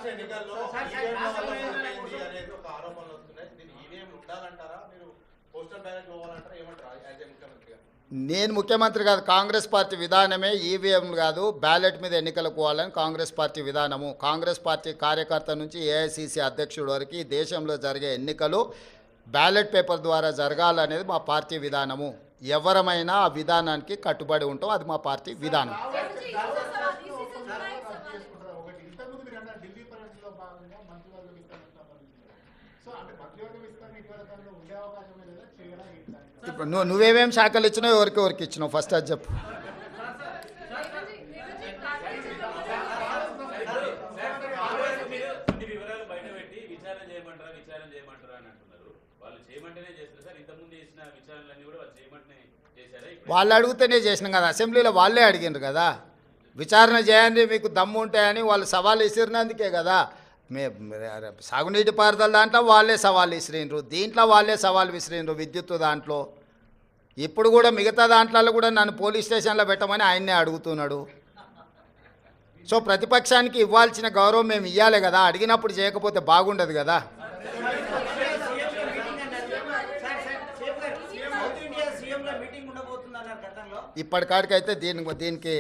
మహారాష్ట్ర ఎన్నికల్లో ఈవీఎంల వల్ల సరిపోయింది అనేది ఒక ఆరోపణలు వస్తున్నాయి. దీన్ని ఈవీఎం ఉండాలంటారా, మీరు పోస్టల్ బ్యాలెట్ పోవాలంటారా, ఏమంటారా యాజ్ ఏ ముఖ్యమంత్రిగా? నేను ముఖ్యమంత్రి కాదు, కాంగ్రెస్ పార్టీ విధానమే ఈవీఎం కాదు, బ్యాలెట్ మీద ఎన్నికలకు పోవాలని కాంగ్రెస్ పార్టీ విధానము. కాంగ్రెస్ పార్టీ కార్యకర్త నుంచి ఏఐసిసి అధ్యక్షుడి వరకు ఈ దేశంలో జరిగే ఎన్నికలు బ్యాలెట్ పేపర్ ద్వారా జరగాలనేది మా పార్టీ విధానము. ఎవరమైనా ఆ విధానానికి కట్టుబడి ఉంటాం, అది మా పార్టీ విధానం. ఇప్పుడు నువ్వేమేం శాఖలు ఇచ్చినావు, ఎవరికి ఇచ్చినావు ఫస్ట్ అది చెప్పు. వాళ్ళు అడిగితేనే చేసినాం కదా, అసెంబ్లీలో వాళ్ళే అడిగినారు కదా విచారణ చేయండి మీకు దమ్ము ఉంటాయని. వాళ్ళు సవాల్ విసిరినందుకే కదా. సాగునీటి పారుదల దాంట్లో వాళ్ళే సవాల్ విసిరినరు, దీంట్లో వాళ్ళే సవాల్ విసిరినరు, విద్యుత్ దాంట్లో. ఇప్పుడు కూడా మిగతా దాంట్లో కూడా నన్ను పోలీస్ స్టేషన్లో పెట్టమని ఆయన్నే అడుగుతున్నాడు. సో ప్రతిపక్షానికి ఇవ్వాల్సిన గౌరవం మేము ఇవ్వాలి కదా, అడిగినప్పుడు చేయకపోతే బాగుండదు కదా. ఇప్పటికాడికైతే దీనికి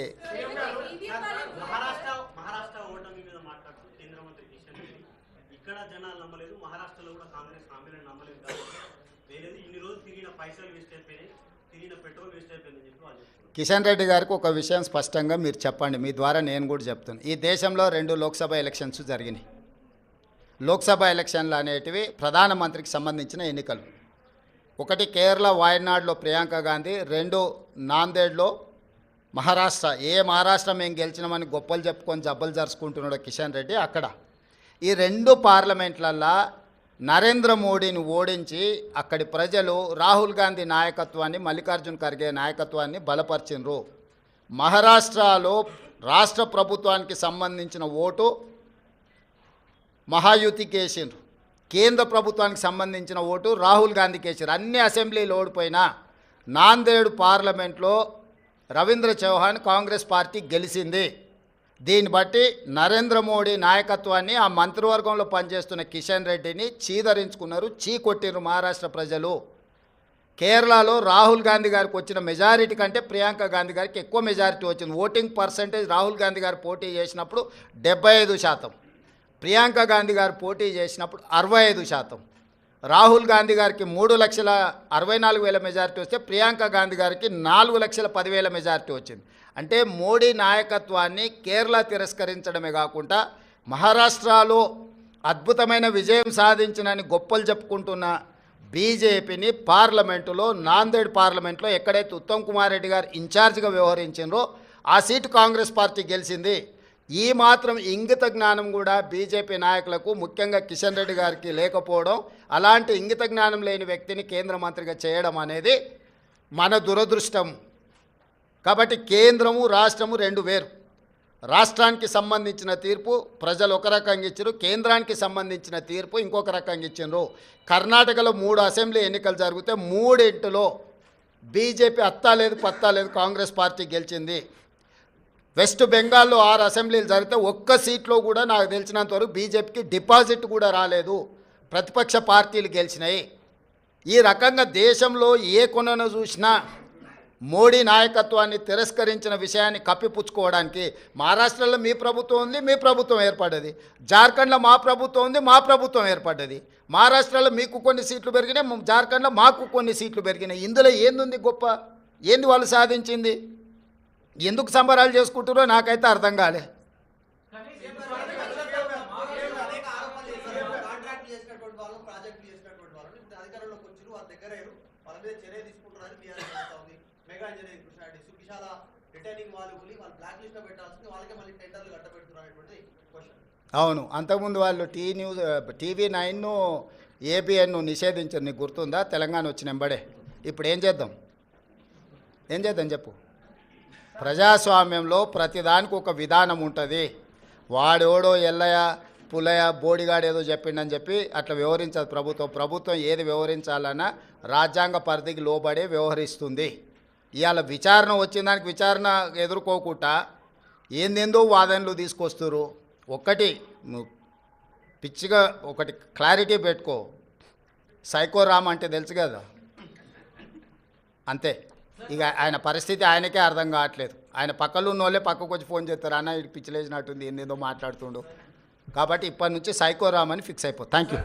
కిషన్ రెడ్డి గారికి ఒక విషయం స్పష్టంగా మీరు చెప్పండి, మీ ద్వారా నేను కూడా చెప్తాను. ఈ దేశంలో 2 లోక్సభ ఎలక్షన్స్ జరిగినాయి. లోక్సభ ఎలక్షన్లు అనేటివి ప్రధానమంత్రికి సంబంధించిన ఎన్నికలు. ఒకటి కేరళ వాయనాడ్లో ప్రియాంక గాంధీ, 2 నాందేడ్లో మహారాష్ట్ర. మహారాష్ట్ర మేము గెలిచినామని గొప్పలు చెప్పుకొని జబ్బలు జరుచుకుంటున్నాడు కిషన్ రెడ్డి. అక్కడ ఈ 2 పార్లమెంట్లల్లో నరేంద్ర మోడీని ఓడించి అక్కడి ప్రజలు రాహుల్ గాంధీ నాయకత్వాన్ని, మల్లికార్జున్ ఖర్గే నాయకత్వాన్ని బలపరిచినరు. మహారాష్ట్రలో రాష్ట్ర ప్రభుత్వానికి సంబంధించిన ఓటు మహాయుతికి వేసిండ్రు, కేంద్ర ప్రభుత్వానికి సంబంధించిన ఓటు రాహుల్ గాంధీకి వేసారు. అన్ని అసెంబ్లీలు ఓడిపోయినా నాందేడ్ పార్లమెంట్లో రవీంద్ర చౌహాన్ కాంగ్రెస్ పార్టీ గెలిచింది. దీన్ని బట్టి నరేంద్ర మోడీ నాయకత్వాన్ని, ఆ మంత్రివర్గంలో పనిచేస్తున్న కిషన్ రెడ్డిని చీదరించుకున్నారు, కొట్టినారు మహారాష్ట్ర ప్రజలు. కేరళలో రాహుల్ గాంధీ గారికి వచ్చిన మెజారిటీ కంటే ప్రియాంక గాంధీ గారికి ఎక్కువ మెజారిటీ వచ్చింది. ఓటింగ్ పర్సంటేజ్ రాహుల్ గాంధీ గారు పోటీ చేసినప్పుడు 75%, ప్రియాంక గాంధీ గారు పోటీ చేసినప్పుడు 65%. రాహుల్ గాంధీ గారికి 3,64,000 మెజారిటీ వస్తే ప్రియాంక గాంధీ గారికి 4,10,000 మెజారిటీ వచ్చింది. అంటే మోడీ నాయకత్వాన్ని కేరళ తిరస్కరించడమే కాకుండా మహారాష్ట్రలో అద్భుతమైన విజయం సాధించినని గొప్పలు చెప్పుకుంటున్న బీజేపీని పార్లమెంటులో, నాందేడ్ పార్లమెంట్లో ఎక్కడైతే ఉత్తమ్ కుమార్ రెడ్డి గారు ఇన్ఛార్జిగా వ్యవహరించారో ఆ సీటు కాంగ్రెస్ పార్టీ గెలిచింది. ఈ మాత్రం ఇంగిత జ్ఞానం కూడా బీజేపీ నాయకులకు, ముఖ్యంగా కిషన్ రెడ్డి గారికి లేకపోవడం, అలాంటి ఇంగిత జ్ఞానం లేని వ్యక్తిని కేంద్ర మంత్రిగా చేయడం అనేది మన దురదృష్టం. కాబట్టి కేంద్రము రాష్ట్రము 2 వేరు. రాష్ట్రానికి సంబంధించిన తీర్పు ప్రజలు ఒక రకంగా ఇచ్చారు, కేంద్రానికి సంబంధించిన తీర్పు ఇంకొక రకంగా ఇచ్చారు. కర్ణాటకలో 3 అసెంబ్లీ ఎన్నికలు జరిగితే 3 బీజేపీ అత్తా లేదు పత్తా లేదు కాంగ్రెస్ పార్టీ గెలిచింది. వెస్ట్ బెంగాల్లో 6 అసెంబ్లీలు జరిగితే ఒక్క సీట్లో కూడా నాకు తెలిసినంతవరకు బీజేపీకి డిపాజిట్ కూడా రాలేదు, ప్రతిపక్ష పార్టీలు గెలిచినాయి. ఈ రకంగా దేశంలో ఏ కొనను చూసినా మోడీ నాయకత్వాన్ని తిరస్కరించిన విషయాన్ని కప్పిపుచ్చుకోవడానికి మహారాష్ట్రలో మీ ప్రభుత్వం ఉంది, మీ ప్రభుత్వం ఏర్పడ్డది. జార్ఖండ్లో మా ప్రభుత్వం ఉంది, మా ప్రభుత్వం ఏర్పడ్డది. మహారాష్ట్రలో మీకు కొన్ని సీట్లు పెరిగినాయి, జార్ఖండ్లో మాకు కొన్ని సీట్లు పెరిగినాయి. ఇందులో ఏంది గొప్ప, ఏంది వాళ్ళు సాధించింది? ఎందుకు సంబరాలు చేసుకుంటారో నాకైతే అర్థం కాలే. అవును, అంతకుముందు వాళ్ళు టీవీ 9 ఏబిఎన్ నిషేధించారు, నీకు గుర్తుందా? తెలంగాణ వచ్చిన వెంబడే. ఇప్పుడు ఏం చేద్దాం చెప్పు. ప్రజాస్వామ్యంలో ప్రతిదానికి ఒక విధానం ఉంటుంది. వాడోడో ఎల్లయ్య పుల్లయ్య బోడిగాడు ఏదో చెప్పిండని చెప్పి అట్లా వ్యవహరించదు ప్రభుత్వం. ఏది వ్యవహరించాలన్నా రాజ్యాంగ పరిధికి లోబడే వ్యవహరిస్తుంది. ఇవాళ విచారణ వచ్చిన దానికి విచారణ ఎదుర్కోకుండా ఏందేందో వాదనలు తీసుకొస్తారు. ఒక్కటి పిచ్చిగా ఒకటి క్లారిటీ పెట్టుకో, సైకో రామ్ అంటే తెలుసు కదా, అంతే. ఇక ఆయన పరిస్థితి ఆయనకే అర్థం కావట్లేదు. ఆయన పక్కలో ఉన్న వాళ్ళే పక్కకు వచ్చి ఫోన్ చేస్తారు, అన్న ఇటు పిచ్చిలేసినట్టుంది, ఏందేదో మాట్లాడుతుండు. కాబట్టి ఇప్పటి నుంచి సైకో రామ్ అని ఫిక్స్ అయిపో. Thank you.